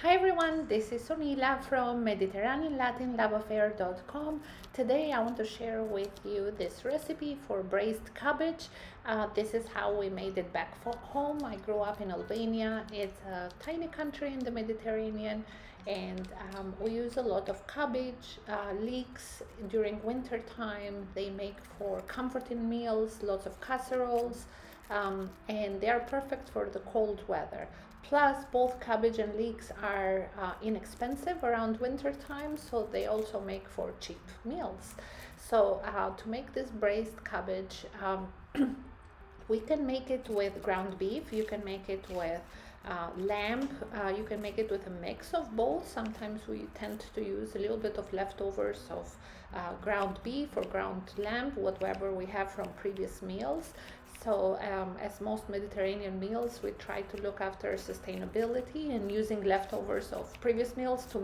Hi everyone, this is Sonila from MediterraneanLatinLoveAffair.com. Today I want to share with you this recipe for braised cabbage. This is how we made it back home. I grew up in Albania. It's a tiny country in the Mediterranean, and we use a lot of cabbage leeks during winter time. They make for comforting meals, lots of casseroles, and they are perfect for the cold weather. Plus, both cabbage and leeks are inexpensive around winter time, so they also make for cheap meals. So to make this braised cabbage, we can make it with ground beef, you can make it with lamb, you can make it with a mix of both. Sometimes we tend to use a little bit of leftovers of ground beef or ground lamb, whatever we have from previous meals. So as most Mediterranean meals, we try to look after sustainability and using leftovers of previous meals to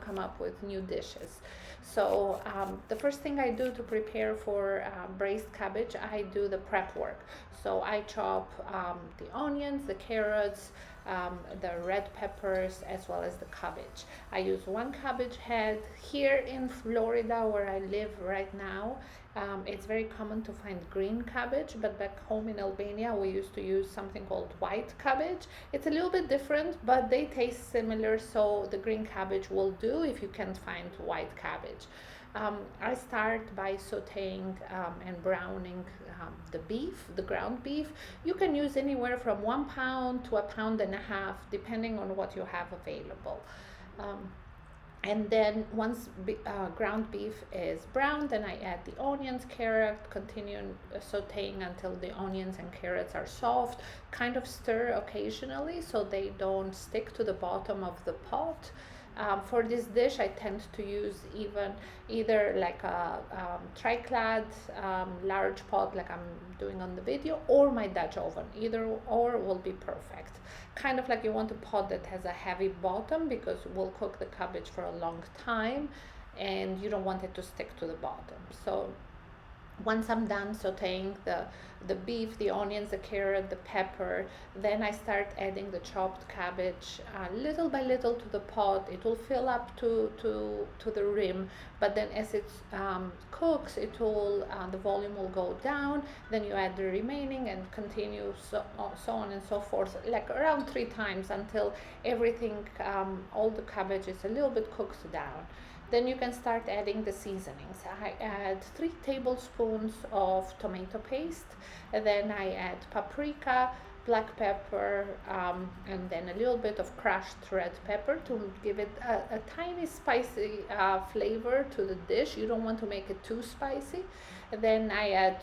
come up with new dishes. So the first thing I do to prepare for braised cabbage, I do the prep work. So I chop the onions, the carrots, the red peppers, as well as the cabbage. I use one cabbage head. Here in Florida, where I live right now, it's very common to find green cabbage, but back home in Albania we used to use something called white cabbage. It's a little bit different, but they taste similar, so the green cabbage will do if you can't find white cabbage. I start by sauteing and browning the beef, the ground beef. You can use anywhere from 1 pound to 1.5 pounds, depending on what you have available. And then once ground beef is browned, then I add the onions, carrot, continue sauteing until the onions and carrots are soft. Kind of stir occasionally so they don't stick to the bottom of the pot. For this dish, I tend to use either like a triclad large pot like I'm doing on the video, or my Dutch oven. Either or will be perfect. Kind of like you want a pot that has a heavy bottom, because we'll cook the cabbage for a long time and you don't want it to stick to the bottom. So once I'm done sauteing the beef, the onions, the carrot, the pepper, then I start adding the chopped cabbage little by little to the pot. It will fill up to the rim, but then as it cooks, the volume will go down. Then you add the remaining and continue so on and so forth, like around 3 times until everything, all the cabbage is a little bit cooked down. Then you can start adding the seasonings. I add 3 tablespoons of tomato paste, and then I add paprika, black pepper, and then a little bit of crushed red pepper to give it a tiny spicy flavor to the dish. You don't want to make it too spicy. And then I add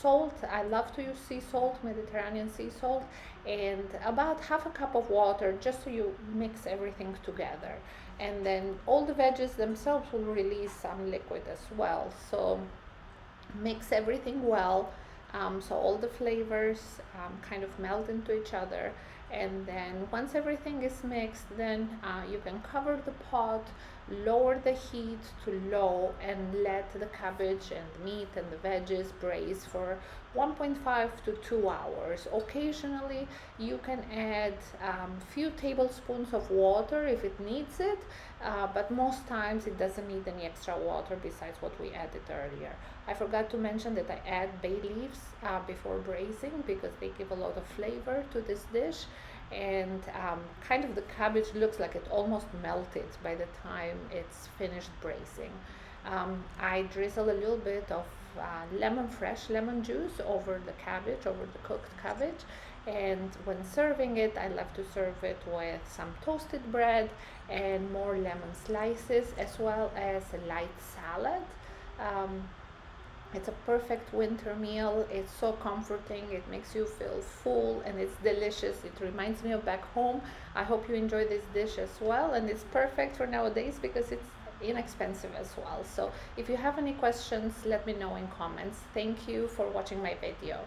salt. I love to use sea salt, Mediterranean sea salt, and about 1/2 cup of water, just so you mix everything together. And then all the veggies themselves will release some liquid as well. So mix everything well, so all the flavors kind of melt into each other. And then once everything is mixed, then you can cover the pot, lower the heat to low, and let the cabbage and the meat and the veggies braise for 1.5 to 2 hours. Occasionally you can add a few tablespoons of water if it needs it, but most times it doesn't need any extra water besides what we added earlier. I forgot to mention that I add bay leaves before braising, because they give a lot of flavor to this dish, and kind of the cabbage looks like it almost melted by the time it's finished braising. I drizzle a little bit of fresh lemon juice over the cabbage, over the cooked cabbage, and when serving it, I love to serve it with some toasted bread and more lemon slices, as well as a light salad. It's a perfect winter meal. It's so comforting. It makes you feel full, and it's delicious. It reminds me of back home. I hope you enjoy this dish as well, and it's perfect for nowadays because it's inexpensive as well. So if you have any questions, let me know in comments. Thank you for watching my video.